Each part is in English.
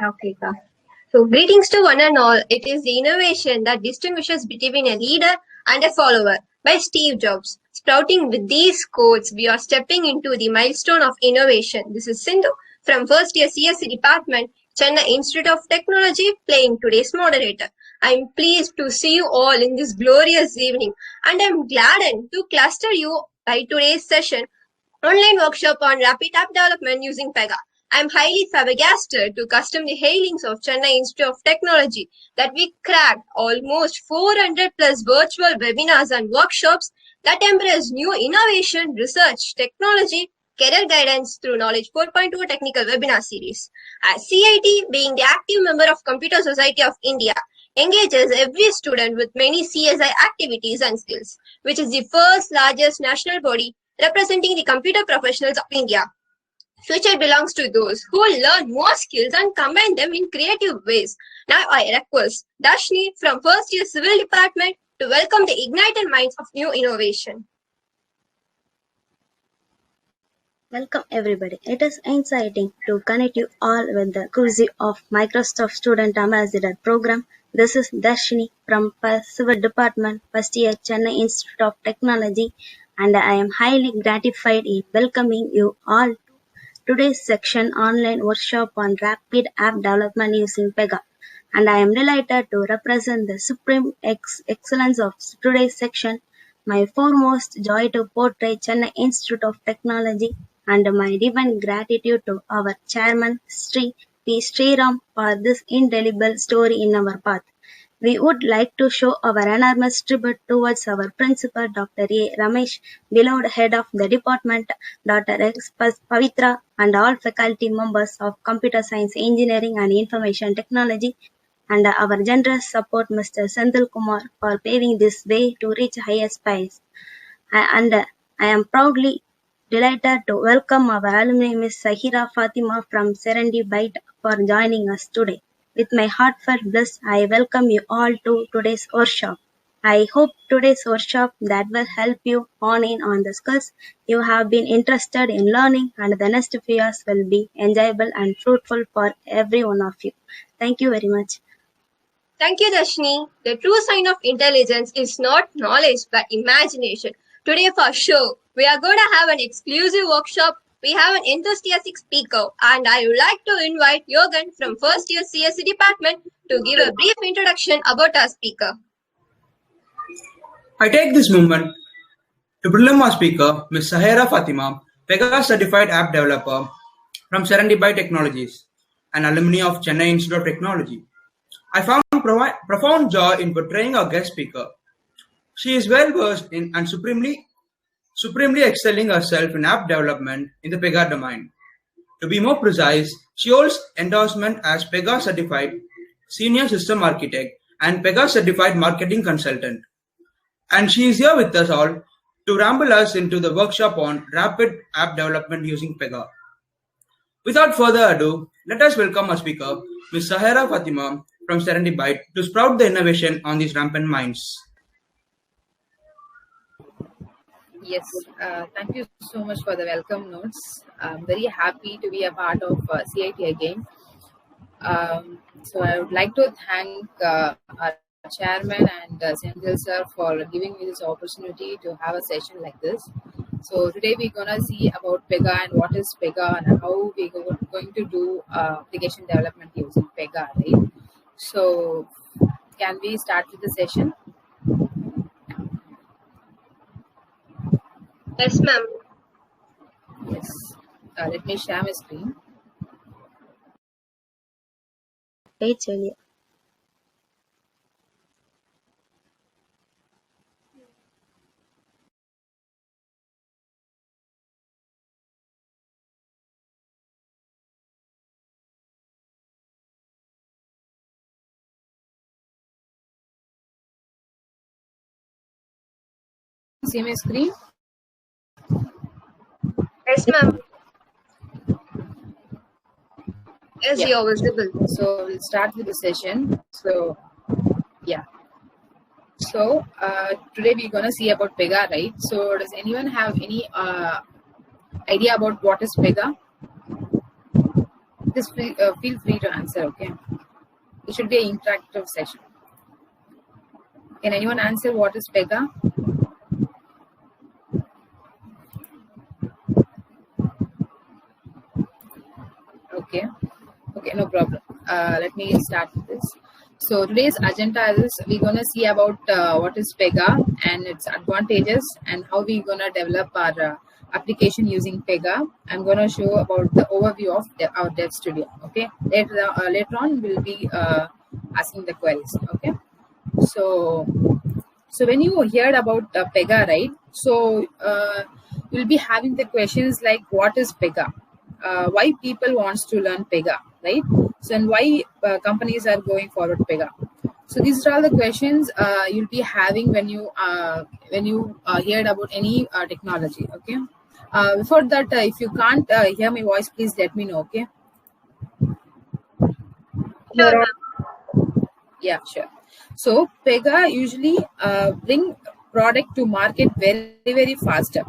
Okay, ka. So, greetings to one and all. It is the innovation that distinguishes between a leader and a follower by Steve Jobs. Sprouting with these quotes, we are stepping into the milestone of innovation. This is Sindhu from first year CSC department, Chennai Institute of Technology, playing today's moderator. I am pleased to see you all in this glorious evening, and I am gladdened to cluster you by today's session online workshop on rapid app development using Pega. I am highly flabbergasted to custom the hailings of Chennai Institute of Technology that we cracked almost 400 plus virtual webinars and workshops that embrace new innovation, research, technology, career guidance through Knowledge 4.2 technical webinar series. As CIT, being the active member of Computer Society of India, engages every student with many CSI activities and skills, which is the first largest national body representing the computer professionals of India. Future belongs to those who learn more skills and combine them in creative ways. Now I request Dashni from first year civil department to welcome the ignited minds of new innovation. Welcome everybody. It is exciting to connect you all with the courtesy of Microsoft Student Ambassador Program. This is Darshini from Civil Department, first year Chennai Institute of Technology, and I am highly gratified in welcoming you all to today's section online workshop on rapid app development using Pega. And I am delighted to represent the supreme excellence of today's section. My foremost joy to portray Chennai Institute of Technology and my divine gratitude to our chairman, Sri P. Sriram, for this indelible story in our path. We would like to show our enormous tribute towards our principal, Dr. A. Ramesh, beloved head of the department, Dr. X. Pavitra, and all faculty members of Computer Science, Engineering, and Information Technology, and our generous support, Mr. Senthil Kumar, for paving this way to reach higher heights. I am proudly delighted to welcome our alumni, Ms. Sahira Fatima from Serendi Byte, for joining us today. With my heartfelt bliss, I welcome you all to today's workshop. I hope today's workshop that will help you hone in on the skills you have been interested in learning, and the next few years will be enjoyable and fruitful for every one of you. Thank you very much. Thank you, Dashni. The true sign of intelligence is not knowledge but imagination. Today for sure, we are going to have an exclusive workshop. We have an enthusiastic speaker, and I would like to invite Yogan from first year CSC department to give a brief introduction about our speaker. I take this moment to present our speaker, Ms. Sahira Fatima, Pega certified app developer from Serendipity Technologies, an alumni of Chennai Institute of Technology. I found profound joy in portraying our guest speaker. She is well versed in and supremely excelling herself in app development in the Pega domain. To be more precise, she holds endorsement as Pega certified senior system architect and Pega certified marketing consultant. And she is here with us all to ramble us into the workshop on rapid app development using Pega. Without further ado, let us welcome our speaker, Ms. Sahira Fatima from Serendipity, to sprout the innovation on these rampant minds. Yes, thank you so much for the welcome notes. I'm very happy to be a part of CIT again. So I would like to thank our chairman and Senthil sir for giving me this opportunity to have a session like this. So today we're gonna see about Pega and what is Pega and how we're going to do application development using Pega, right? So can we start with the session? Yes, ma'am. Yes. Let me share my screen. Wait, Julia. See my screen? Yes, ma'am. Yes, Yeah. you're visible. So we'll start with the session. So yeah. So today we're gonna see about Pega, right? So does anyone have any idea about what is Pega? just feel free to answer. Okay, it should be an interactive session. Can anyone answer what is Pega? Okay, no problem. Let me start with this. So today's agenda is we're gonna see about what is Pega and its advantages and how we're gonna develop our application using Pega. I'm gonna show about the overview of our Dev Studio. Okay, later on we'll be asking the queries. Okay, so when you heard about Pega, right? So you'll be having the questions like, what is Pega? Why people wants to learn Pega, right? So and why companies are going forward Pega. So these are all the questions you'll be having when you heard about any technology. Okay. Before that, if you can't hear my voice, please let me know. Okay. Sure. Yeah, sure. So Pega usually bring product to market very, very faster.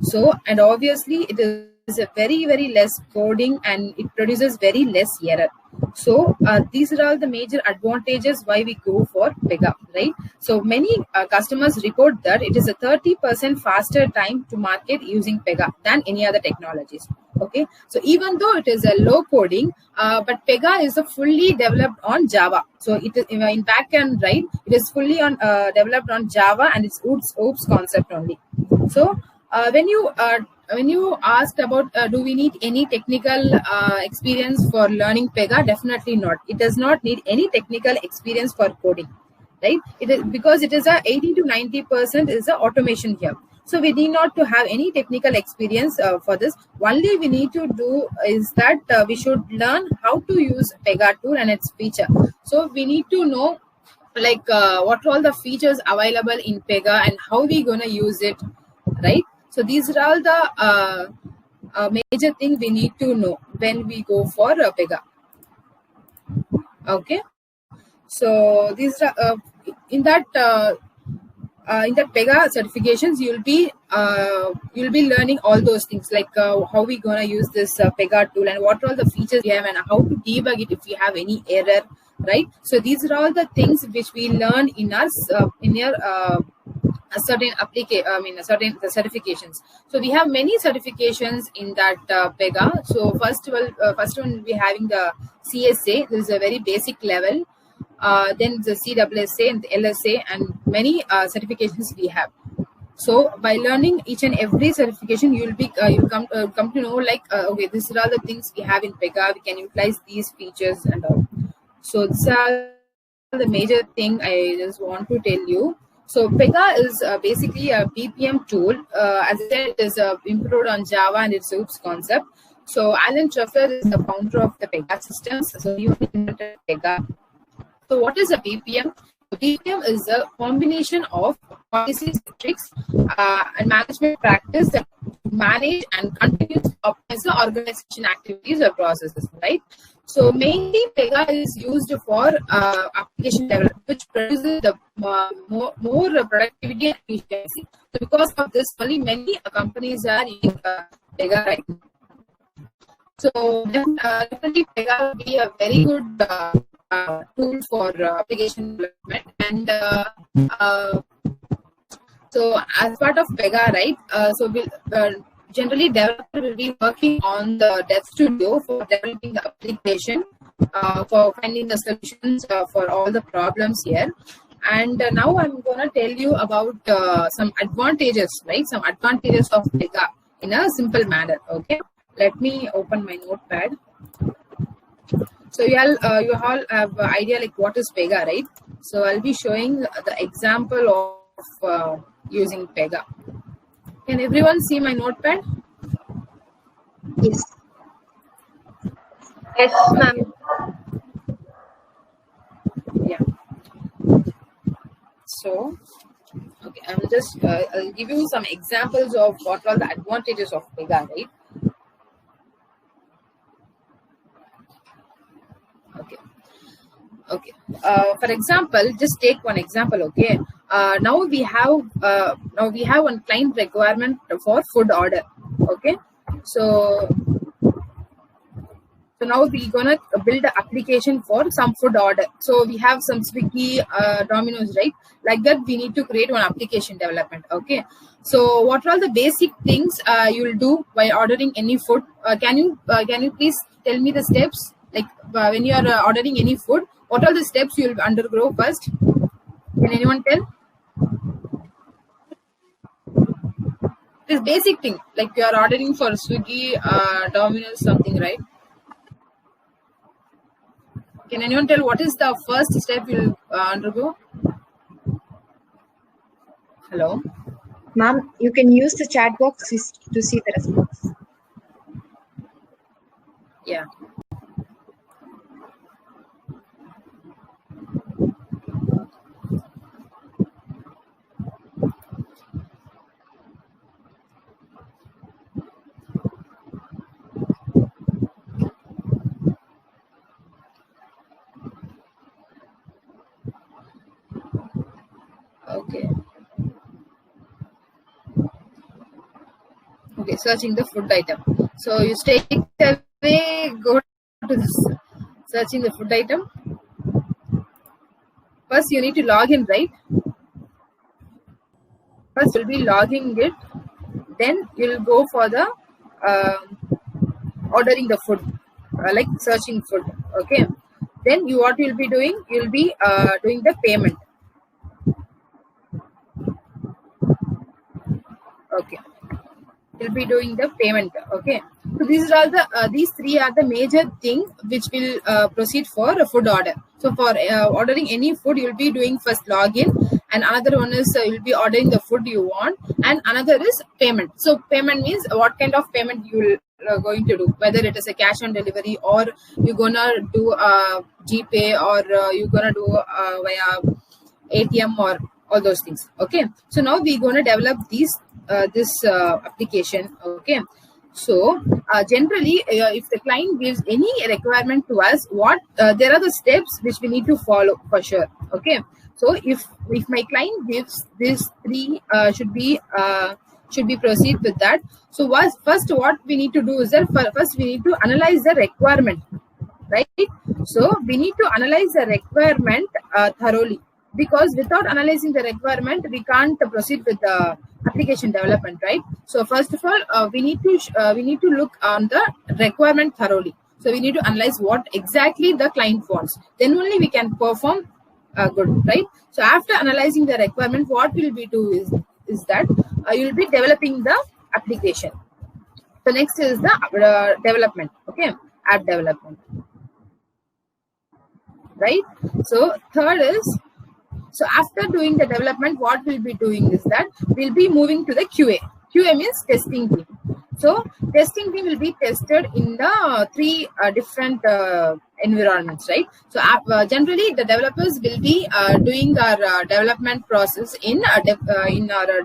So, and obviously it is a very, very less coding and it produces very less error. So these are all the major advantages why we go for Pega, right? So many customers report that it is a 30% faster time to market using Pega than any other technologies. Okay, so even though it is a low coding, but Pega is a fully developed on Java. So it is in backend, right? It is fully on developed on Java and it's OOPS concept only. So when you asked about do we need any technical experience for learning Pega, definitely not. It does not need any technical experience for coding, right? It is because it is a 80 to 90% is a automation here. So we need not to have any technical experience for this. Only we need to do is that we should learn how to use Pega tool and its feature. So we need to know like what are all the features available in Pega and how we gonna use it, right? So these are all the major thing we need to know when we go for Pega. Okay. So these are in that Pega certifications you'll be learning all those things like how we gonna use this Pega tool and what are all the features we have and how to debug it if we have any error, right? So these are all the things which we learn in our certain certain certifications. So we have many certifications in that Pega. So first one will be having the CSA. This is a very basic level. Then the CSSA and the LSA and many certifications we have. So by learning each and every certification, you'll come to know like okay, these are all the things we have in Pega. We can utilize these features and all. So these are the major thing I just want to tell you. So Pega is basically a BPM tool. As I said, it is improved on Java and its OOPS concept. So Alan Trefler is the founder of the Pega systems. So he invented Pega. So what is a BPM? BPM is a combination of policies, metrics, and management practice that manage and continue to optimize the organization activities or processes, right? So mainly Pega is used for application development, which produces the more productivity and efficiency. So because of this, only many companies are using Pega right now. So definitely Pega will be a very good tool for application development. And so as part of Pega, right? So we'll generally developer will be working on the Dev Studio for developing the application, for finding the solutions for all the problems here. And now I'm going to tell you about some advantages, right? Some advantages of Pega in a simple manner. Okay, let me open my notepad. So you all have an idea like what is Pega, right? So I'll be showing the example of using Pega. Can everyone see my notepad? Yes. Yes, ma'am. Yeah. So, okay, I'm just I'll give you some examples of what are the advantages of Pega, right? Okay. For example, just take one example. Okay. Now we have one client requirement for food order. Okay. So So now we're gonna build an application for some food order. So we have some Swiggy, Domino's, right? Like that, we need to create one application development. Okay. So what are all the basic things you'll do while ordering any food? Can you please tell me the steps? Like when you are ordering any food, what are the steps you'll undergo first? Can anyone tell? This basic thing, like you are ordering for Swiggy, Domino's, something, right? Can anyone tell what is the first step you'll undergo? Hello? Ma'am, you can use the chat box to see the response. Yeah. Okay, searching the food item. So you straight away go to this, searching the food item. First you need to log in, right? First you'll be logging it. Then you'll go for the ordering the food, like searching food. Okay. Then what you'll be doing? You'll be doing the payment. Okay. You'll be doing the payment. Okay. So these are all the these three are the major things which will proceed for a food order. So for ordering any food, you'll be doing first login, and another one is you'll be ordering the food you want, and another is payment. So payment means what kind of payment you will going to do, whether it is a cash on delivery or you're gonna do GPay or you're gonna do via ATM or all those things. Okay. So now we're gonna develop this application. Okay. So generally, if the client gives any requirement to us, there are the steps which we need to follow for sure. Okay. So if my client gives these three, should be proceed with that. So first what we need to do is that first we need to analyze the requirement, right? So we need to analyze the requirement thoroughly, because without analyzing the requirement, we can't proceed with the application development, right? So first of all, we need to look on the requirement thoroughly. So we need to analyze what exactly the client wants. Then only we can perform good, right? So after analyzing the requirement, what will we do is that you will be developing the application. So next is the development. Okay, app development, right? So third is, so after doing the development, what we'll be doing is that we'll be moving to the QA. QA means testing team. So testing team will be tested in the three different environments, right? So generally the developers will be doing our development process in our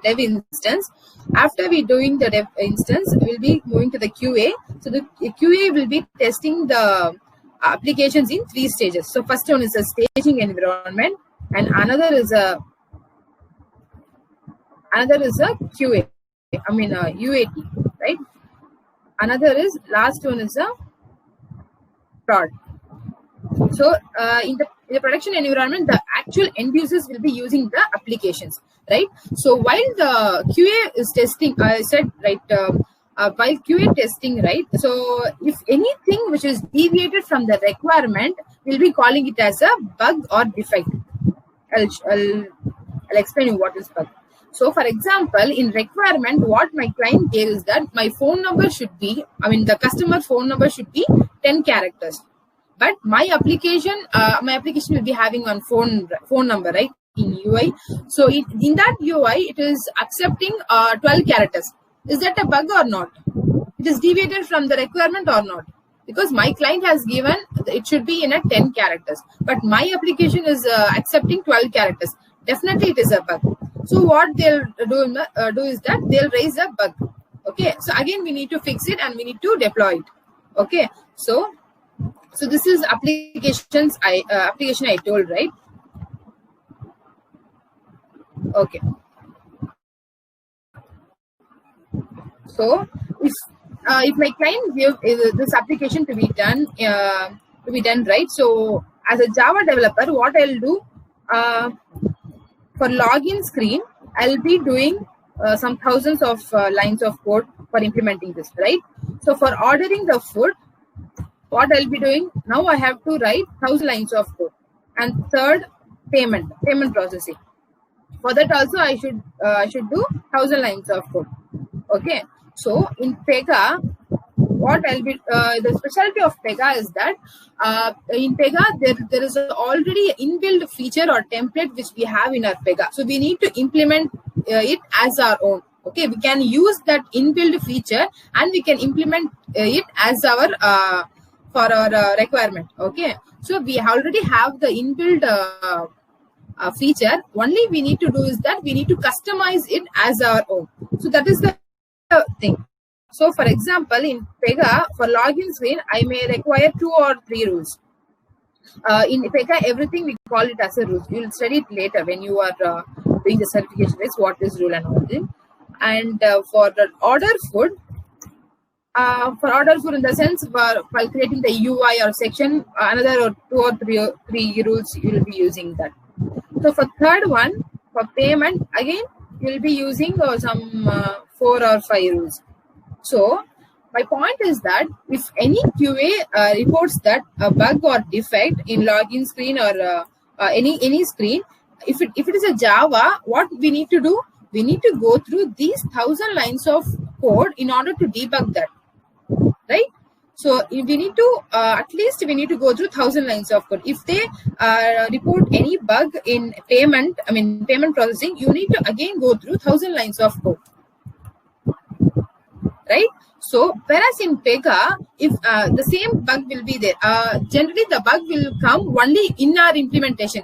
dev instance. After we doing the dev instance, we'll be moving to the QA. So the QA will be testing the applications in three stages. So first one is a staging environment, and another is a QA. I mean UAT, right? Another is, last one is a prod. So in the production environment, the actual end users will be using the applications, right? So while the QA is testing, I said, right, while QA testing, right? So if anything which is deviated from the requirement, we'll be calling it as a bug or defect. I'll explain you what is bug. So for example, in requirement, what my client gave is that my phone number should be, the customer phone number should be 10 characters. But my application will be having one phone number, right, in UI. So in that UI, it is accepting 12 characters. Is that a bug or not? It is deviated from the requirement or not? Because my client has given it should be in a 10 characters, but my application is accepting 12 characters. Definitely, it is a bug. So what they'll do is that they'll raise a bug. Okay. So again, we need to fix it and we need to deploy it. Okay. So this is application I told, right? Okay. So if if my client give this application to be done, right? So as a Java developer, what I'll do for login screen, I'll be doing some thousands of lines of code for implementing this, right? So for ordering the food, what I'll be doing now, I have to write 1,000 lines of code. And third, payment processing. For that also, I should do 1,000 lines of code. Okay. So in Pega, what I'll be the specialty of Pega is that in Pega there is already inbuilt feature or template which we have in our Pega. So we need to implement it as our own. Okay, we can use that inbuilt feature and we can implement it as our for our requirement. Okay, so we already have the inbuilt feature. Only we need to do is that we need to customize it as our own. So that is the thing. So for example, in Pega, for login screen, I may require 2 or 3 rules. In Pega, everything we call it as a rule. You will study it later when you are doing the certification race, what is rule and all this. And for the order food in the sense while creating the UI or section, another or 2 or 3 rules you will be using that. So for third one, for payment, again you will be using some 4 or 5 rules. So my point is that if any QA reports that a bug or defect in login screen or any screen, if it is a Java, what we need to do? We need to go through these 1,000 lines of code in order to debug that, right? So we need to at least we need to go through 1,000 lines of code. If they report any bug in payment processing, you need to again go through 1,000 lines of code, right? So whereas in Pega, if the same bug will be there, generally the bug will come only in our implementation.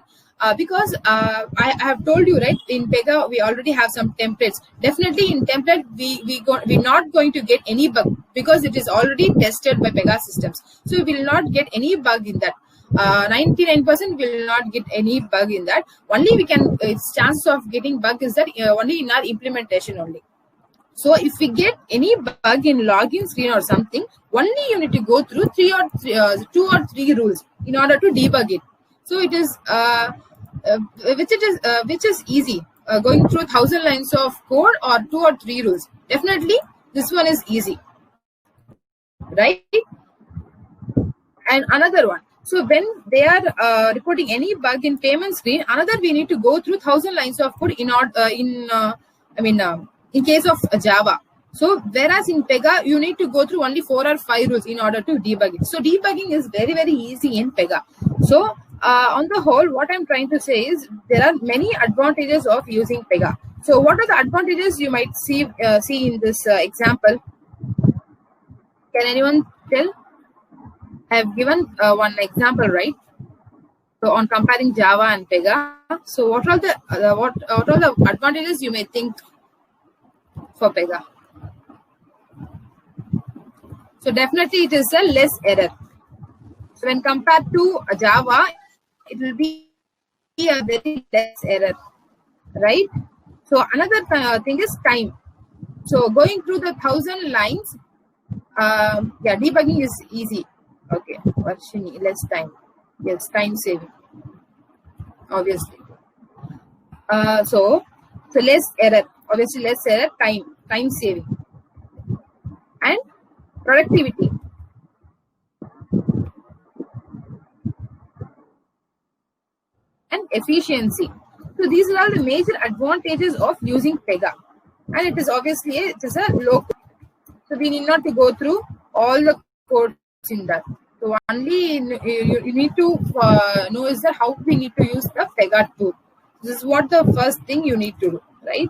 Because I have told you, right, in Pega we already have some templates. Definitely in template we're not going to get any bug because it is already tested by Pega systems. So we will not get any bug in that. 99% will not get any bug in that. Only we can its chance of getting bug is that only in our implementation only. So if we get any bug in login screen or something, only you need to go through 2 or 3 rules in order to debug it. So it is which is easy, going through 1,000 lines of code or 2 or 3 rules. Definitely this one is easy, right? And another one. So when they are reporting any bug in payment screen, another we need to go through 1,000 lines of code in case of Java. So whereas in Pega, you need to go through only 4 or 5 rules in order to debug it. So debugging is very, very easy in Pega. So on the whole, what I'm trying to say is there are many advantages of using Pega. So what are the advantages you might see in this example? Can anyone tell? I have given one example, right? So on comparing Java and Pega. So what are the advantages you may think for Pega? So definitely it is a less error. So when compared to Java, it will be a very less error, right? So another thing is time. So going through the 1,000 lines, debugging is easy. Okay, Varshini, less time. Yes, time saving, obviously. So less error, obviously less error, time saving, and productivity. And efficiency. So these are all the major advantages of using Pega, and it is obviously it is a low code. So we need not to go through all the codes in that. So only you need to know is that how we need to use the Pega tool. This is what the first thing you need to do, right?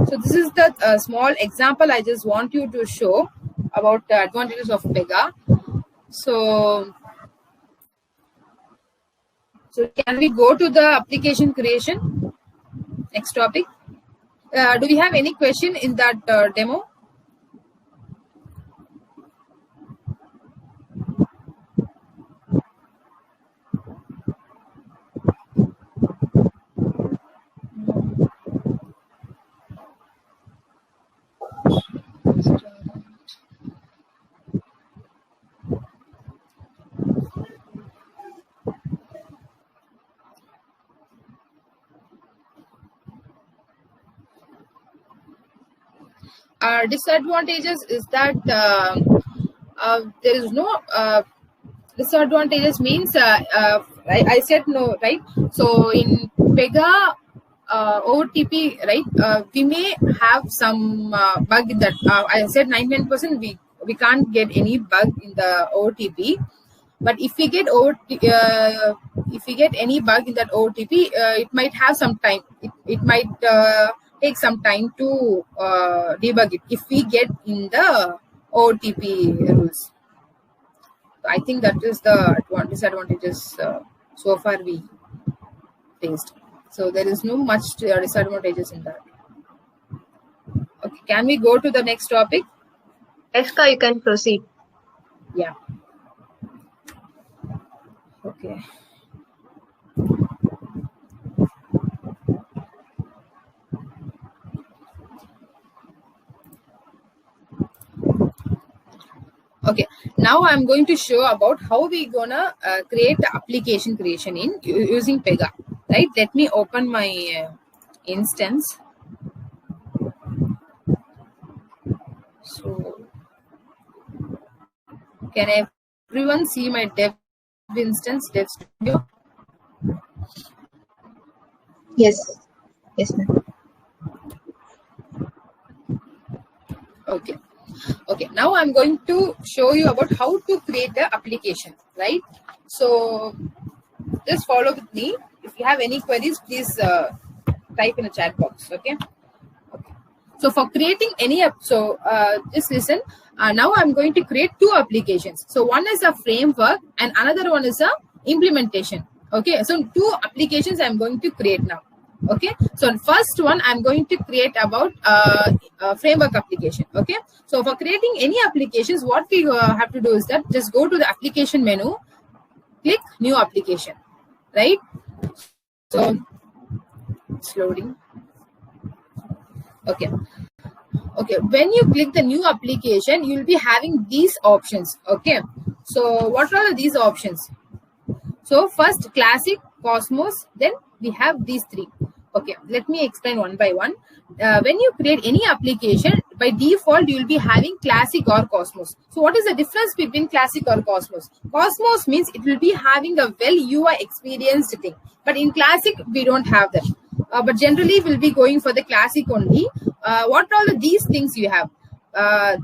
So this is the small example I just want you to show about the advantages of Pega. So can we go to the application creation? Next topic. Do we have any question in that demo? Disadvantages is that there is no disadvantages means I said no, right? So in Pega OTP, right, we may have some bug in that. I said 99% we can't get any bug in the OTP, but if we get if we get any bug in that OTP, it might have some time. It might take some time to debug it if we get in the OTP rules. I think that is the disadvantages so far we faced. So there is no much disadvantages in that. Okay, can we go to the next topic? Eska, you can proceed. Yeah. Okay. Okay, now I'm going to show about how we gonna create the application creation in using Pega. Right? Let me open my instance. So, can everyone see my dev instance, Dev Studio? Yes. Yes, ma'am. Okay. Okay, now I'm going to show you about how to create the application, right? So just follow with me. If you have any queries, please type in the chat box. Okay. Okay. So for creating any app, so just listen. Now I'm going to create two applications. So one is a framework and another one is a implementation. Okay. So two applications I'm going to create now. Okay, so first one I'm going to create about framework application. Okay, so for creating any applications, what we have to do is that just go to the application menu, click new application, right? So it's loading. Okay. Okay, when you click the new application, you'll be having these options. Okay, so what are these options? So first Classic, Cosmos, then we have these three. Okay, let me explain one by one. When you create any application, by default you will be having Classic or Cosmos. So what is the difference between Classic or Cosmos? Cosmos means it will be having a well UI experienced thing, but in Classic we don't have that. But generally we'll be going for the Classic only. What are these things you have?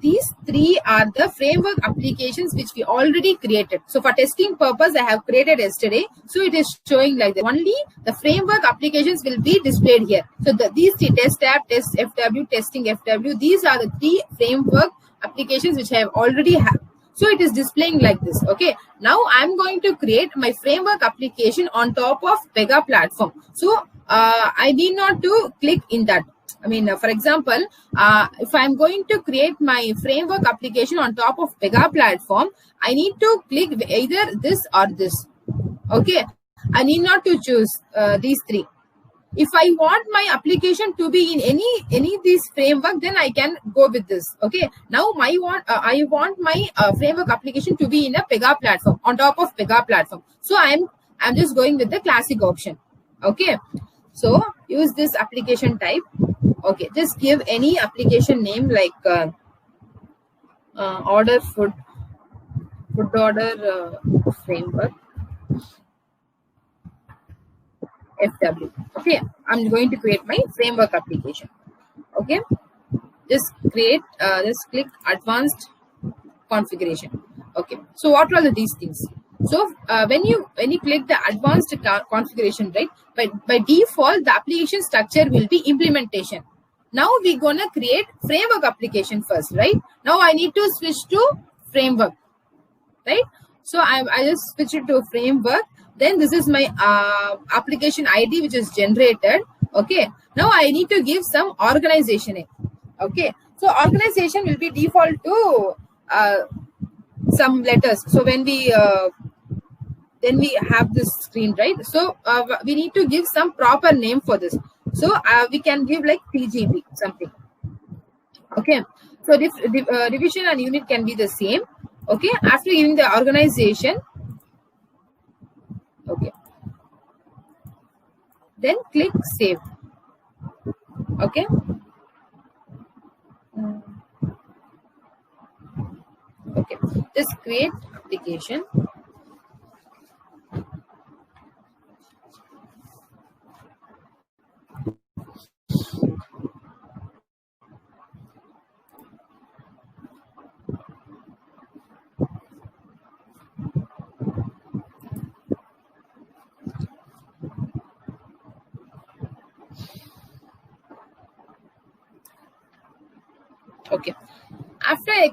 These three are the framework applications which we already created. So for testing purpose, I have created yesterday. So it is showing like that. Only the framework applications will be displayed here. So these three, test app, test FW, testing FW, these are the three framework applications which I have already have. So it is displaying like this. Okay. Now I'm going to create my framework application on top of Pega platform. So I need not to click in that. I mean, for example, if I'm going to create my framework application on top of Pega platform, I need to click either this or this. Okay, I need not to choose these three. If I want my application to be in any of these framework, then I can go with this. Okay, now I want my framework application to be in a Pega platform, on top of Pega platform. So I'm just going with the Classic option. Okay, so use this application type. Okay, just give any application name like order food order framework FW. Okay, I'm going to create my framework application. Okay, just click advanced configuration. Okay, so what are these things? So when you click the advanced configuration, right, by default the application structure will be implementation. Now we're gonna create framework application first, right? Now I need to switch to framework, right? So I just switch it to framework. Then this is my application ID which is generated. Okay. Now I need to give some organization name. Okay. So organization will be default to some letters. So when we then we have this screen, right? So we need to give some proper name for this. So we can give like TGB something. Okay. So division and unit can be the same. Okay. After giving the organization, okay, then click save. Okay. Okay, just create application. Okay, after I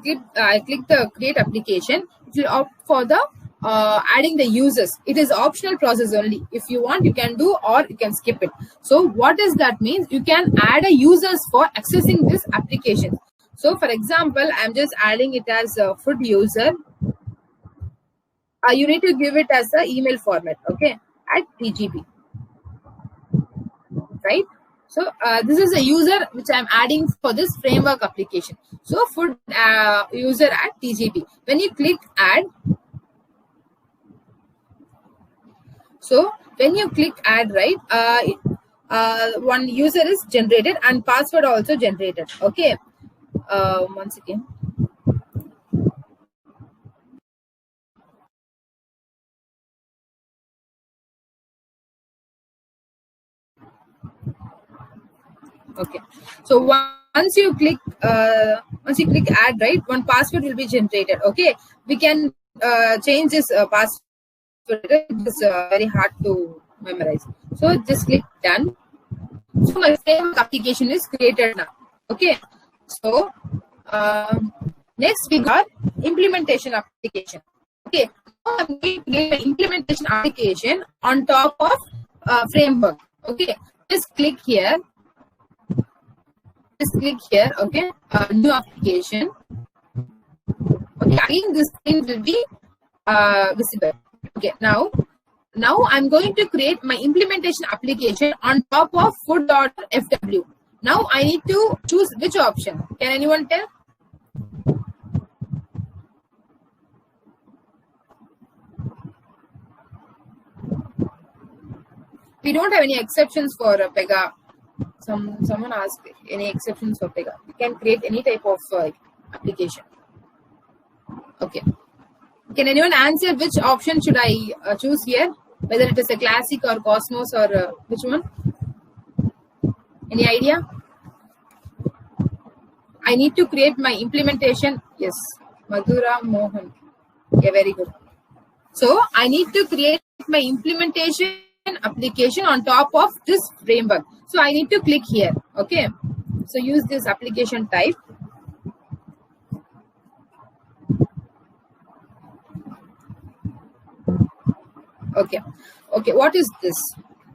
click the create application, it will opt for the adding the users. It is optional process only. If you want, you can do, or you can skip it. So what does that mean? You can add a users for accessing this application. So for example, I'm just adding it as a food user. You need to give it as an email format, okay, at TGB, right? So this is a user which I'm adding for this framework application. So food user at TGB. When you click add, so when you click add, right, one user is generated and password also generated. Okay, once again. Okay, so once you click add, right, one password will be generated. Okay, we can change this password. It's very hard to memorize. So just click done. So my framework application is created now. Okay, so next we got implementation application. Okay, now I'm going to create an implementation application on top of framework. Okay, just click here. Just click here. Okay, new application. Okay, again this thing will be visible. Okay, now I'm going to create my implementation application on top of food.fw. Now I need to choose which option. Can anyone tell? We don't have any exceptions for Pega. Someone asked any exceptions for Pega. We can create any type of application. Okay. Can anyone answer which option should I choose here? Whether it is a classic or Cosmos or which one? Any idea? I need to create my implementation. Yes, Madhura Mohan. Okay, very good. So I need to create my implementation application on top of this framework. So I need to click here. Okay. So use this application type. Okay. Okay. What is this?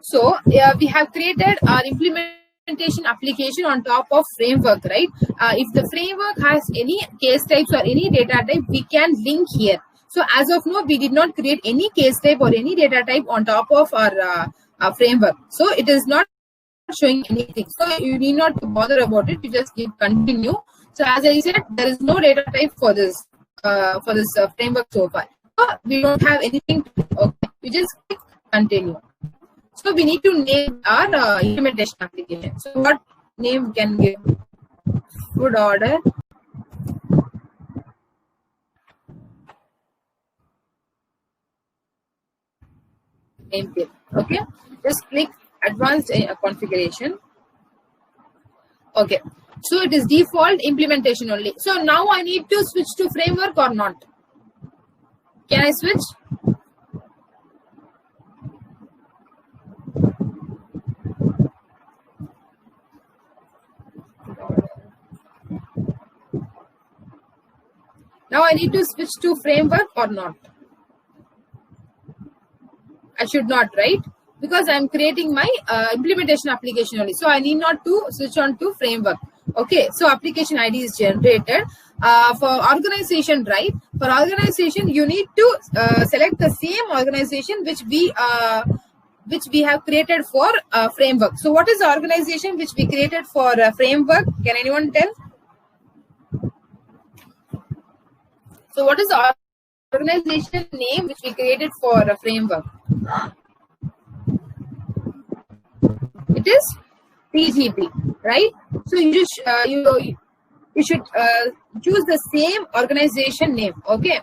So we have created our implementation application on top of framework, right? If the framework has any case types or any data type, we can link here. So as of now, we did not create any case type or any data type on top of our framework. So it is not showing anything. So you need not to bother about it. You just give continue. So as I said, there is no data type for this framework so far. So we don't have anything to do. Okay. We just click continue. So we need to name our implementation application. So what name can we give? Food order. Name field. Okay. Just click advanced configuration. Okay. So it is default implementation only. So now I need to switch to framework or not? Can I switch? Now I need to switch to framework or not? I should not, right? Because I'm creating my implementation application only. So I need not to switch on to framework. Okay, so application ID is generated. For organization, right? For organization, you need to select the same organization which we have created for framework. So what is the organization which we created for framework? Can anyone tell? So what is the organization name which we created for a framework? It is TGB, right? So you you should choose the same organization name. Okay,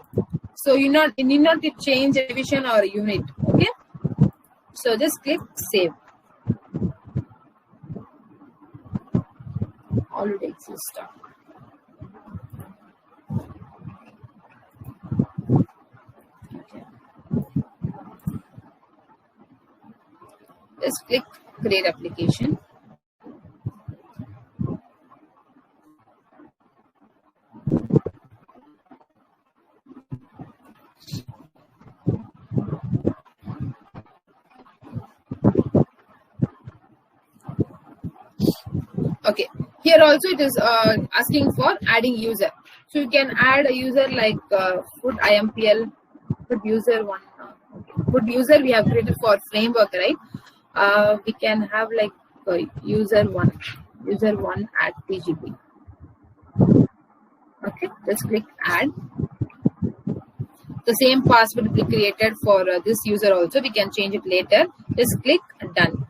so you need not to change a division or a unit. Okay, so just click save. Already exists. Okay. Just click create application. Okay, here also it is asking for adding user. So you can add a user like food IMPL, food user one. Food user we have created for framework, right? We can have like user one at PGP. Okay, just click add. The same password will be created for this user also. We can change it later. Just click done.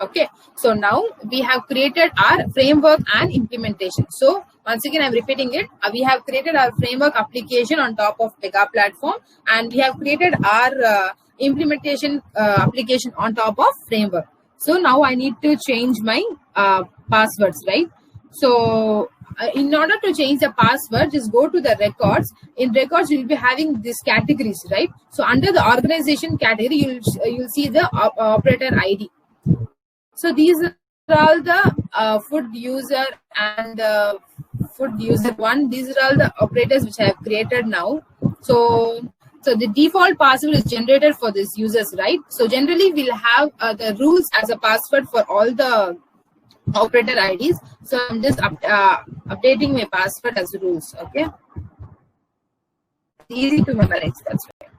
Okay, so now we have created our framework and implementation. So once again, I'm repeating it. We have created our framework application on top of Pega platform, and we have created our implementation application on top of framework. So now I need to change my passwords, right? So in order to change the password, just go to the records. In records, you'll be having these categories, right? So under the organization category, you'll see the operator ID. So these are all the food user and food user one. These are all the operators which I have created now. So the default password is generated for these users, right? So generally we'll have the rules as a password for all the operator IDs. So I'm just updating my password as rules. Okay, easy to memorize. That's right.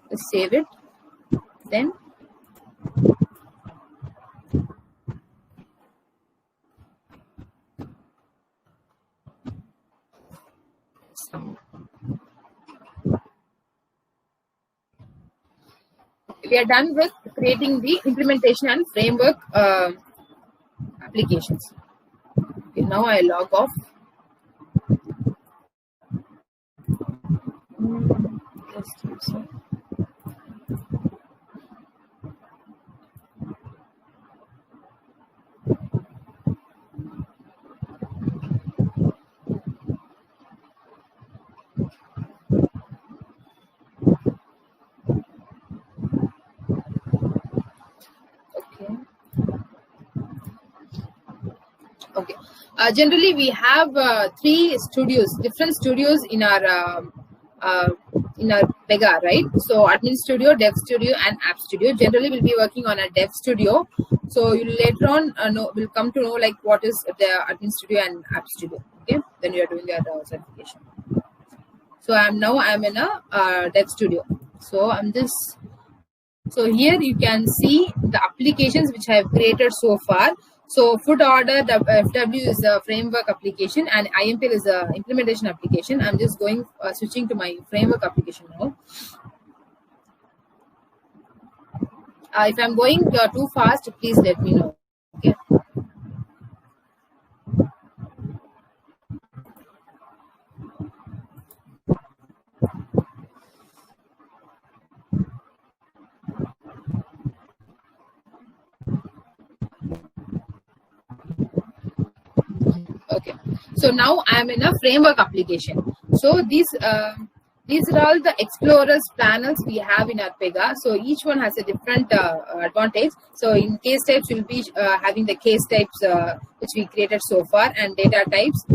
Just save it. Then we are done with creating the implementation and framework applications. Okay, now I log off. Okay. Generally, we have three studios, different studios in our Pega, right? So, Admin Studio, Dev Studio, and App Studio. Generally, we'll be working on a Dev Studio. So, you later on will come to know like what is the Admin Studio and App Studio. Okay, then you are doing the certification. So, I'm in a Dev Studio. So, So here you can see the applications which I have created so far. So food order, the FW is a framework application and IMPL is a implementation application. I'm just switching to my framework application now. If I'm going too fast, please let me know. Okay. Okay, so now I'm in a framework application. So these are all the explorers panels we have in our Pega. So each one has a different advantage. So in case types, we'll be having the case types which we created so far, and data types.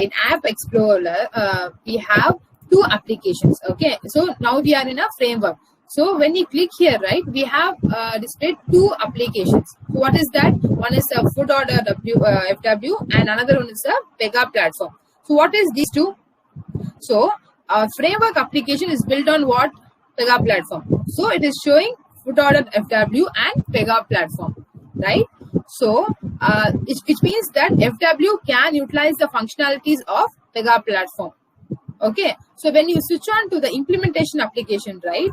In App Explorer, we have two applications. Okay, so now we are in a framework. So when you click here, right, we have displayed two applications. So what is that? One is a food order FW and another one is a Pega platform. So what is these two? So framework application is built on what? Pega platform. So it is showing food order FW and Pega platform, right? So which means that FW can utilize the functionalities of Pega platform. Okay. So when you switch on to the implementation application, right?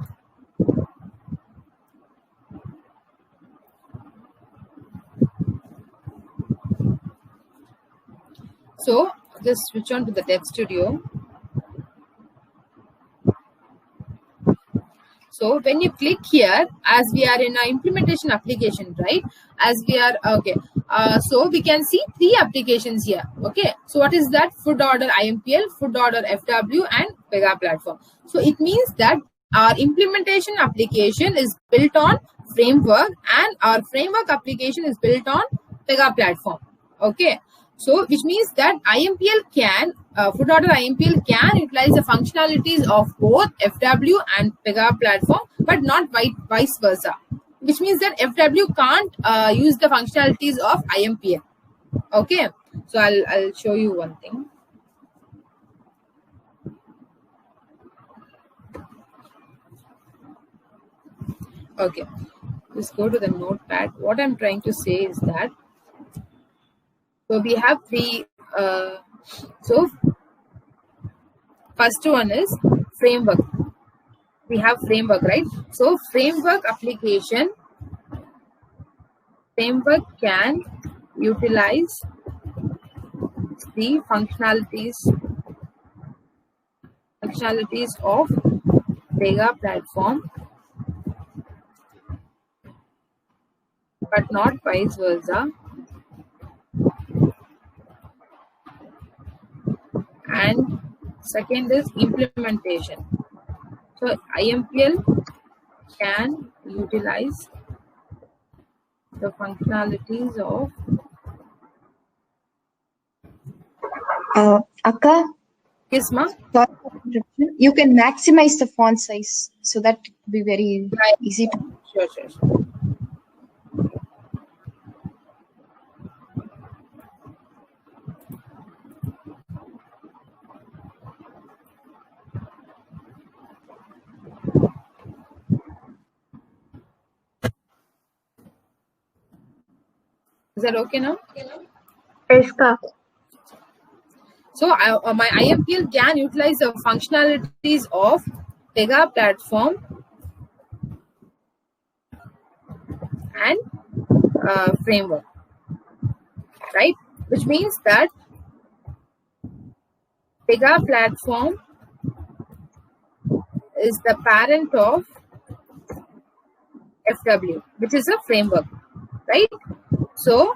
So just switch on to the Dev Studio. So when you click here, as we are in our implementation application, right? As we are, okay. So we can see 3 applications here. Okay. So what is that? Food order IMPL, food order FW, and Pega platform. So it means that our implementation application is built on framework and our framework application is built on Pega platform. Okay. So which means that IMPL can, food order IMPL can utilize the functionalities of both FW and Pega platform, but not vice versa. Which means that FW can't use the functionalities of IMPL. Okay. So I'll show you one thing. Okay. Just go to the notepad. What I'm trying to say is that, so we have 3, so first one is framework. We have framework, right? So framework application, framework can utilize the functionalities of Pega platform, but not vice versa. And second is implementation. So IMPL can utilize the functionalities of Akka, yes, ma? sorry for interruption. You can maximize the font size so that will be very easy to. Sure. Is that okay now? Yes, ka. So my IMPL can utilize the functionalities of Pega platform and framework, right? Which means that Pega platform is the parent of FW, which is a framework, right? So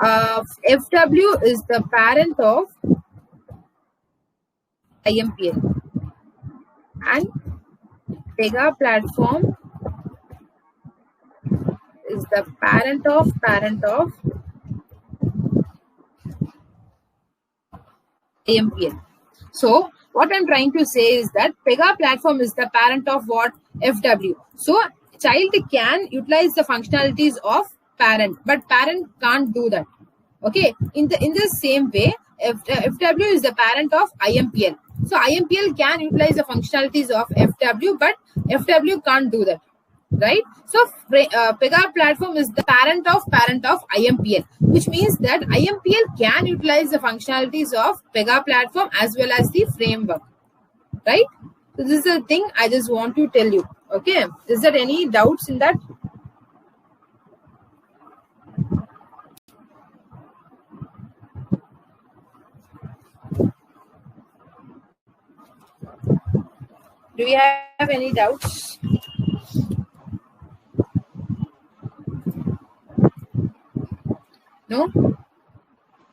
FW is the parent of IMPL and Pega platform is the parent of IMPL. So what I'm trying to say is that Pega platform is the parent of what? FW. So child can utilize the functionalities of parent, but parent can't do that. Okay. In the same way, FW is the parent of IMPL. So IMPL can utilize the functionalities of FW, but FW can't do that. Right? So Pega platform is the parent of IMPL, which means that IMPL can utilize the functionalities of Pega platform as well as the framework. Right? So this is the thing I just want to tell you. Okay. Is there any doubts in that? Do you have any doubts? No?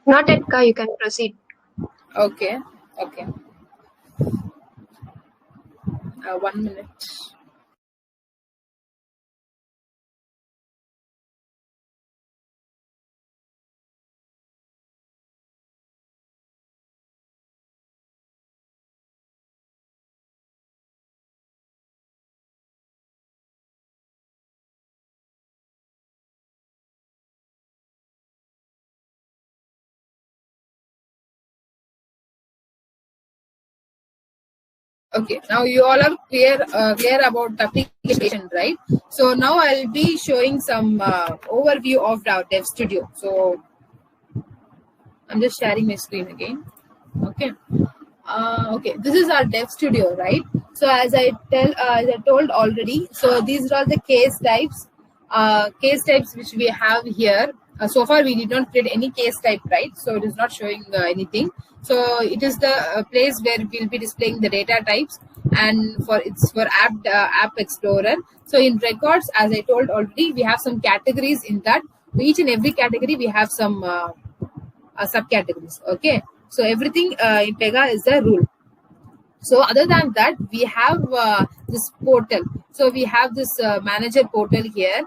Not yet, ka. You can proceed. Okay. 1 minute. Okay, now you all are clear about the application, right? So now I'll be showing some overview of our Dev Studio. So I'm just sharing my screen again. Okay. Okay, this is our Dev Studio, right? So as I told already, so these are all the case types which we have here. So far we did not create any case type, right? So it is not showing anything. So it is the place where we'll be displaying the data types, and it's for app explorer. So in records, as I told already, we have some categories in that. For each and every category we have some subcategories. Okay, so everything in Pega is the rule. So other than that, we have this portal. So we have this manager portal here.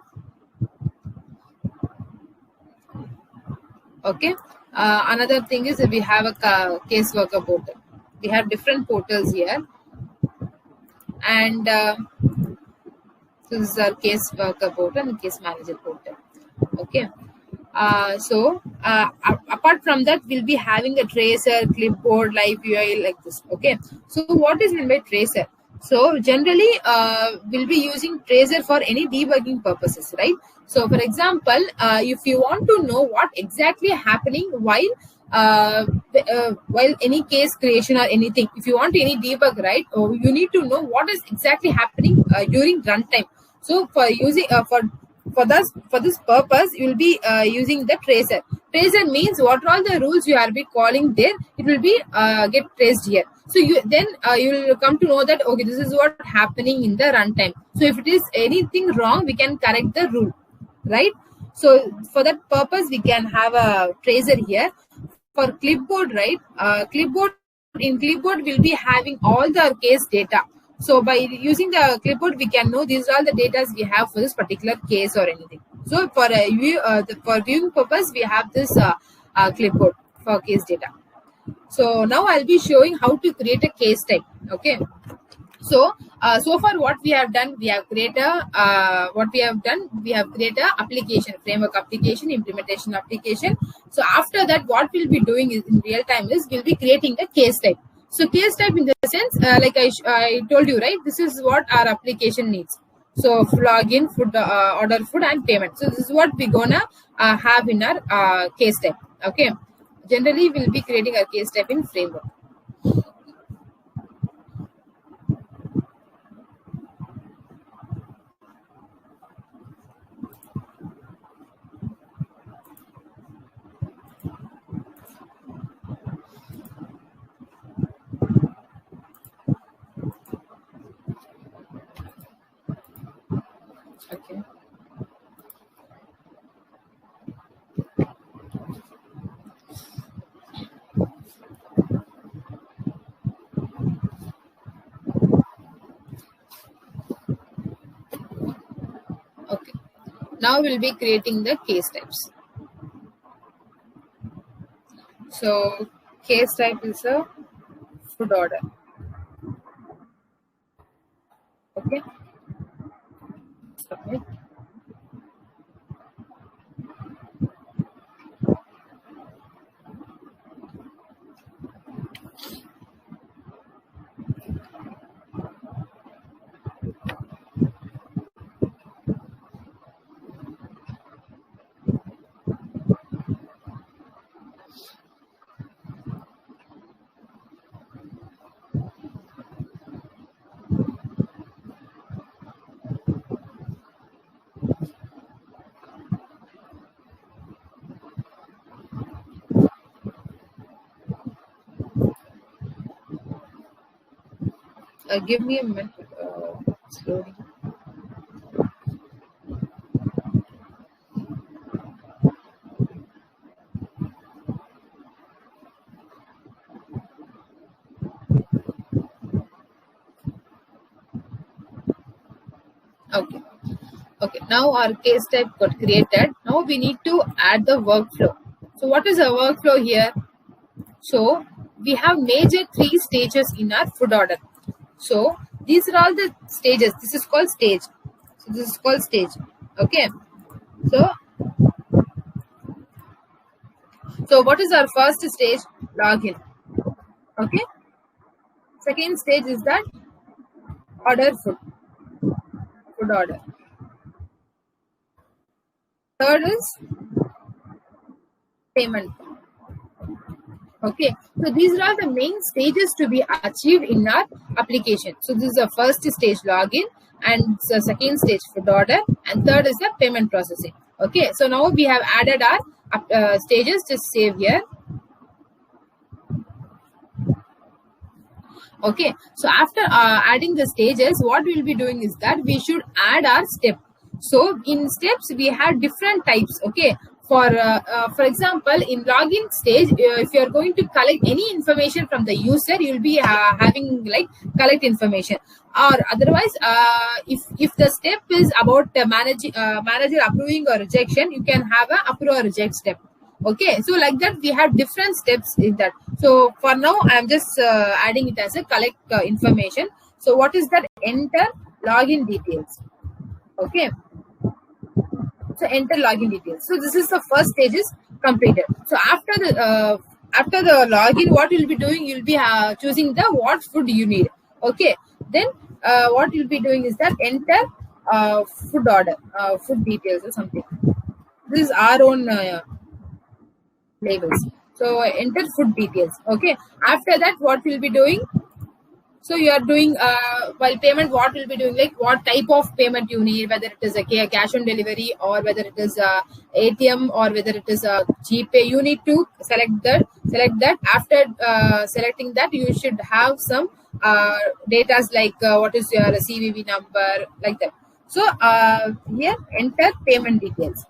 Okay. Another thing is that we have a case worker portal. We have different portals here, and this is our case worker portal and case manager portal. Okay. So apart from that, we'll be having a tracer, clipboard, live UI like this. Okay. So what is meant by tracer? So generally, we'll be using tracer for any debugging purposes, right? So for example, if you want to know what exactly happening while any case creation or anything, if you want any debug, right, you need to know what is exactly happening during runtime. So for using for this purpose, you will be using the tracer. Tracer means what are all the rules you are be calling there, it will be get traced here. So you will come to know that, okay, this is what happening in the runtime. So if it is anything wrong, we can correct the rule, right? So for that purpose, we can have a tracer here. For clipboard, right? Clipboard will be having all the case data. So by using the clipboard, we can know these are all the data we have for this particular case or anything. So for for viewing purpose, we have this clipboard for case data. So now I'll be showing how to create a case type. Okay. So so far what we have done, we have created application, framework application, implementation application. So after that, what we'll be doing is in real time is we'll be creating a case type. So case type in the sense, like I told you, right? This is what our application needs. So login, food, order food, and payment. So this is what we're gonna have in our case type. Okay. Generally, we'll be creating a case type in framework. Okay. Okay. Now we'll be creating the case types. So case type is a food order. Okay. Submit. Give me a minute. Slowly. Okay. Okay. Now our case type got created. Now we need to add the workflow. So what is a workflow here? So we have major 3 stages in our food order. So these are all the stages. This is called stage. So this is called stage. Okay. So what is our first stage? Login. Okay. Second stage is that order food. Food order. Third is payment. Okay, so these are the main stages to be achieved in our application. So this is the first stage, login, and the second stage, food order, and third is the payment processing. Okay, so now we have added our stages. Just save here. Okay, so after adding the stages, what we'll be doing is that we should add our step. So in steps we have different types. Okay, for example, in login stage, if you are going to collect any information from the user, you'll be having like collect information. Or otherwise, if the step is about manager approving or rejection, you can have a approve or reject step. Okay, so like that we have different steps in that. So for now I'm just adding it as a collect information. So what is that? Enter login details. Okay, so enter login details. So this is the first stage is completed. So after the login, what you'll be doing, you'll be choosing the what food you need. Okay, then what you'll be doing is that enter food order, food details or something. This is our own labels. So enter food details. Okay, after that what we'll be doing, so you are doing while payment, what we'll be doing, like what type of payment you need, whether it is a cash on delivery or whether it is a ATM or whether it is a GPay. You need to select that. After selecting that, you should have some data like what is your CVV number, like that. So here enter payment details.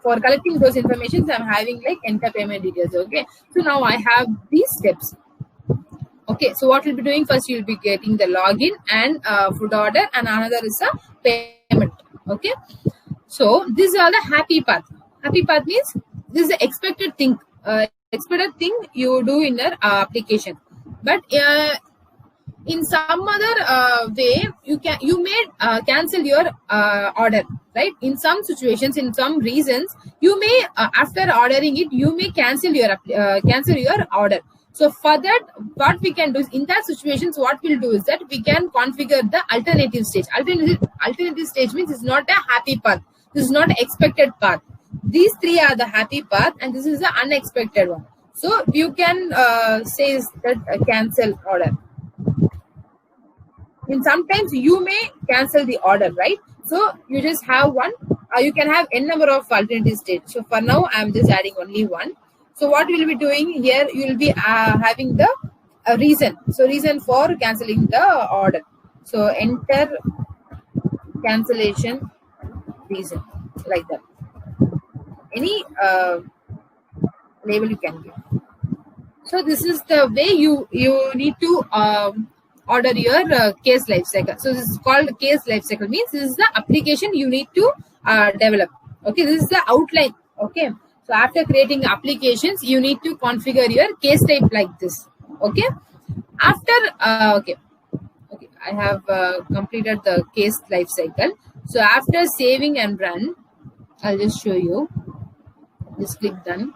For collecting those informations, I'm having like enter payment details. Okay, so now I have these steps. Okay, so what we'll be doing, first you'll be getting the login and food order, and another is a payment. Okay, so these are the happy path. Happy path means this is the expected thing. Expected thing you do in your application, but in some other way you may cancel your order, right? In some situations, in some reasons, you may after ordering it, you may cancel your order. So for that, what we can do is, in that situations, what we'll do is that we can configure the alternative stage. Alternative stage means it's not a happy path. This is not an expected path. These three are the happy path, and this is the unexpected one. So you can say that cancel order. And sometimes you may cancel the order, right? So you just have one. You can have n number of alternative states. So for now, I'm just adding only one. So what we'll be doing here, you will be having the reason. So reason for cancelling the order. So enter cancellation reason, like that. Any label you can give. So this is the way you need to order your case life cycle. So this is called case life cycle. Means this is the application you need to develop. Okay, this is the outline. Okay. So after creating applications, you need to configure your case type like this. Okay. After okay, I have completed the case life cycle. So after saving and run, I'll just show you. Just click done.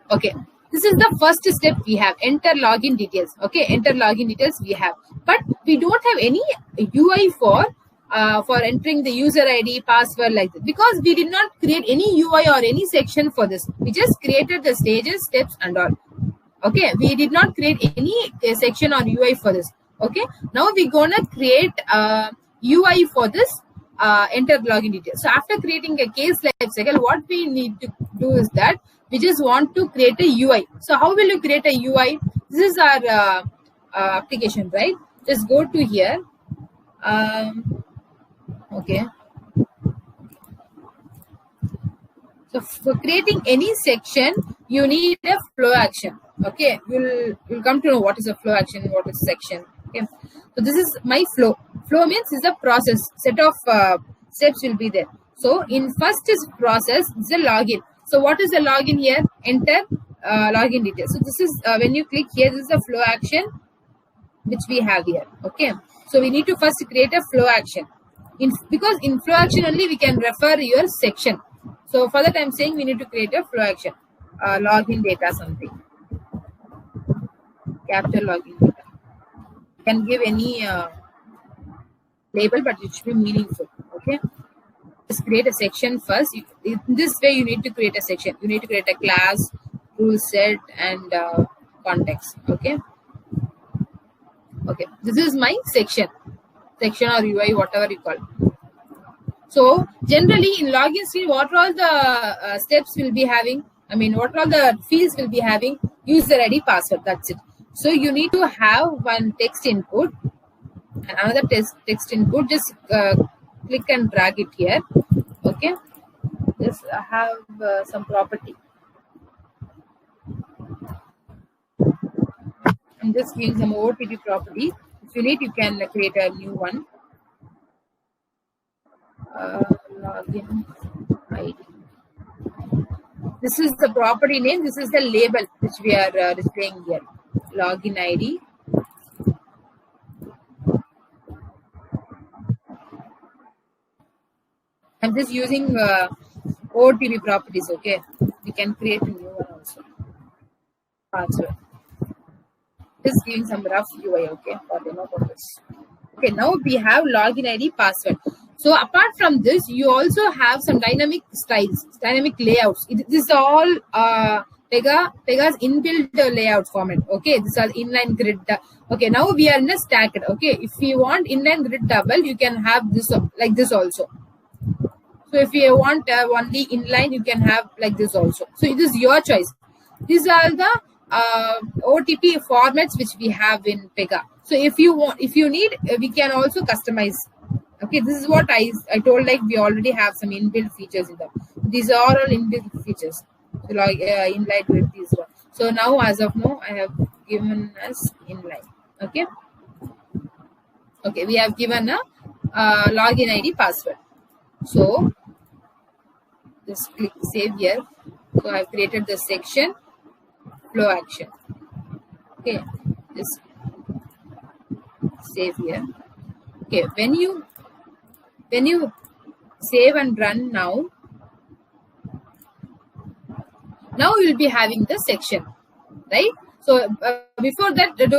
Okay. This is the first step we have. Enter login details. Okay. Enter login details we have, but we don't have any UI for entering the user ID, password, like that, because we did not create any UI or any section for this. We just created the stages, steps and all. Okay, we did not create any section or UI for this. Okay, now we're gonna create UI for this enter login details. So after creating a case lifecycle, what we need to do is that we just want to create a UI. So how will you create a UI? This is our application, right? Just go to here. Okay. So for creating any section, you need a flow action. Okay, you'll come to know what is a flow action, what is section. Okay, so this is my flow. Flow means is a process. Set of steps will be there. So in first is process, this is a login. So what is the login here? Enter login details. So this is when you click here, this is a flow action which we have here. Okay, so we need to first create a flow action. Because in flow action only we can refer your section. So for that I'm saying we need to create a flow action. Login data something. Capture login data. You can give any label, but it should be meaningful. Okay. Just create a section first. In this way you need to create a section. You need to create a class, rule set and context. Okay. Okay. This is my section. section or UI, whatever you call. So generally in login screen, what are all the steps will be having? I mean, what are all the fields will be having? User ID, password. That's it. So you need to have one text input and another text input. Just click and drag it here. Okay. Just have some property. I'm just giving some OTP property. If you need, you can create a new one. Login ID. This is the property name. This is the label which we are displaying here. Login ID. I'm just using OTP properties. Okay, we can create a new one also. Password. Just giving some rough UI. Okay, for demo purpose. Okay, now we have login ID, password. So apart from this, you also have some dynamic styles, dynamic layouts. This is all Pega's inbuilt layout format. Okay, this is inline grid. Okay, now we are in a stacked. Okay, if you want inline grid double, you can have this like this also. So if you want only inline, you can have like this also. So it is your choice. These are the OTP formats which we have in Pega. So if you need, we can also customize. Okay, this is what I told, like we already have some inbuilt features in them. These are all inbuilt features. So like inline with this one. So now as of now, I have given us inline. Okay. Okay, we have given a login ID, password. So just click save here. So I have created the section flow action. Okay, just save here. Okay, when you save and run now you will be having the section, right? So before that, did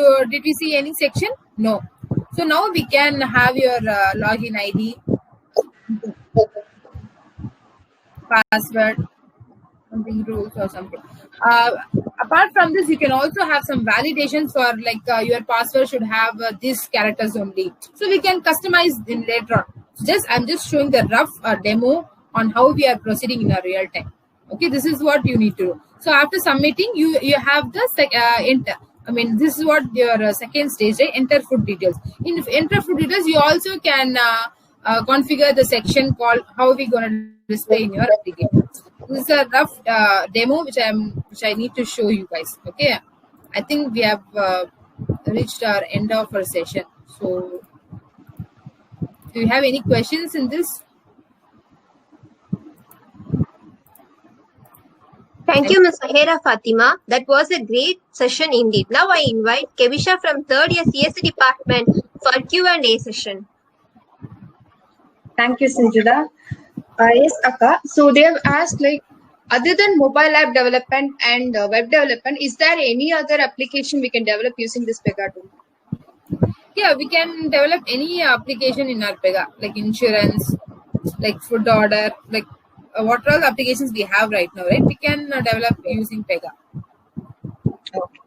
we see any section? No. So now we can have your login ID, password, something rules or something. Apart from this, you can also have some validations for like your password should have these characters only. So we can customize in later on. I'm just showing the rough demo on how we are proceeding in a real time. Okay, this is what you need to do. So after submitting, you have the enter. I mean, this is what your second stage, right? Enter food details. In enter food details, you also can configure the section called how we gonna display in your application. This is a rough demo which I need to show you guys. Okay, I think we have reached our end of our session. So, do you have any questions in this? Thank you, Ms. Sahera Fatima. That was a great session indeed. Now I invite Kevisha from 3rd year CSE department for Q&A session. Thank you, Sanjida. Yes, Akka. So they have asked, like, other than mobile app development and web development, is there any other application we can develop using this Pega tool? Yeah, we can develop any application in our Pega, like insurance, like food order, like what are all the applications we have right now, right? We can develop using Pega. Okay.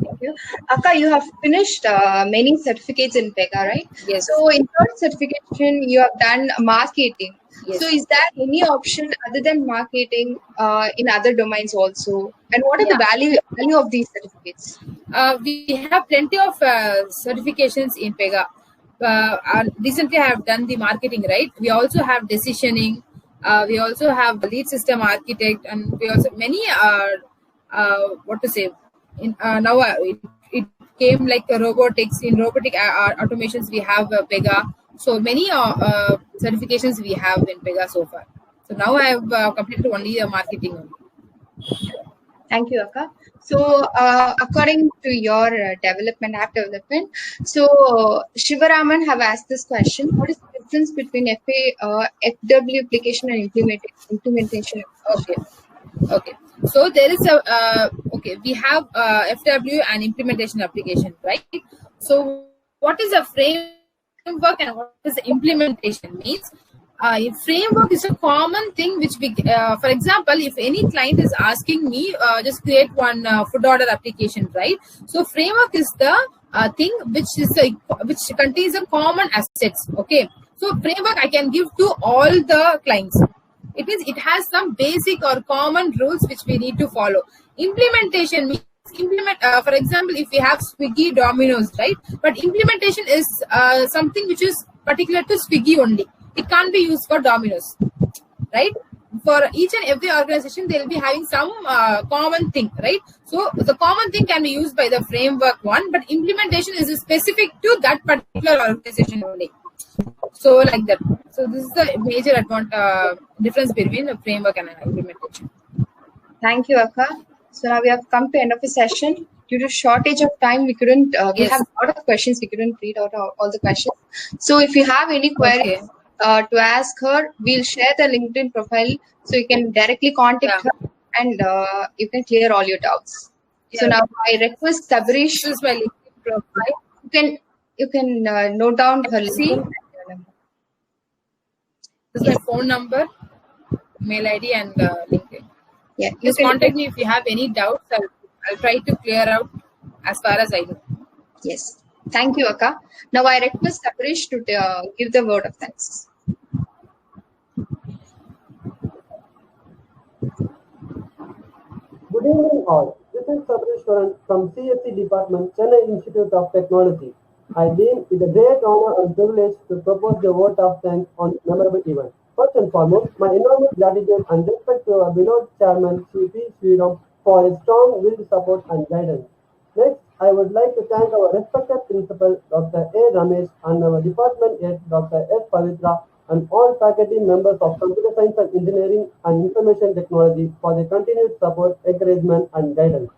Thank you. Akka, you have finished many certificates in Pega, right? Yes. So in third certification, you have done marketing. Yes. So is there any option other than marketing in other domains also? And what are the value of these certificates? We have plenty of certifications in Pega. Recently, I have done the marketing, right? We also have decisioning. We also have lead system architect, and we also many now it came like robotics. In robotic automations we have Pega. So many certifications we have in Pega so far. So now I have completed only the marketing. Thank you, Akka. So according to your development, app development, so Shivaraman have asked this question: what is the difference between FW application and implementation? Okay. So there is we have FW and implementation application, right? So what is a framework and what is the implementation means? A framework is a common thing which we, for example, if any client is asking me, just create one food order application, right? So framework is the thing which contains a common assets. Okay, so framework I can give to all the clients. It means it has some basic or common rules which we need to follow. Implementation means for example, if we have Swiggy, Domino's, right? But implementation is something which is particular to Swiggy only. It can't be used for Domino's, right? For each and every organization, they will be having some common thing, right? So the common thing can be used by the framework one, but implementation is specific to that particular organization only. So like that. So this is the major difference between the framework and implementation. Thank you, Akka. So now we have come to end of the session. Due to shortage of time, we couldn't. We have a lot of questions. We couldn't read out all the questions. So if you have any queries to ask her, we'll share the LinkedIn profile so you can directly contact her and you can clear all your doubts. So now I request Tabrish. This is my LinkedIn profile. You can note down her LinkedIn. This is my phone number, mail ID, and LinkedIn. Yeah, just contact me if you have any doubts. I'll try to clear out as far as I know. Yes. Thank you, Akka. Now I request Tabrish to give the word of thanks. Good evening all. This is Tabrish from CSC Department, Chennai Institute of Technology. I deem it a great honor and privilege to propose the vote of thanks on memorable event. First and foremost, my enormous gratitude and respect to our beloved chairman, Sri P. Sriram, for his strong-willed support and guidance. Next, I would like to thank our respected principal, Dr. A. Ramesh, and our department head, Dr. S. Pavitra, and all faculty members of Computer Science and Engineering and Information Technology for their continued support, encouragement, and guidance.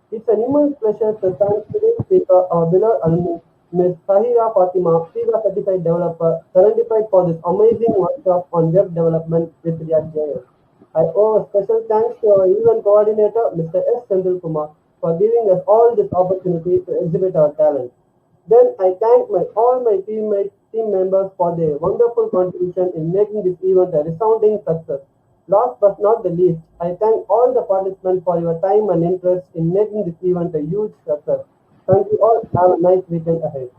It's an immense pleasure to thank today's speaker, our beloved alumni, Ms. Sahira Fatima, FIGA certified developer, Serendipite for this amazing workshop on web development with React.js. I owe a special thanks to our event coordinator, Mr. S. Sendil Kumar, for giving us all this opportunity to exhibit our talent. Then I thank all my team members for their wonderful contribution in making this event a resounding success. Last but not the least, I thank all the participants for your time and interest in making this event a huge success. Thank you all. Have a nice weekend ahead.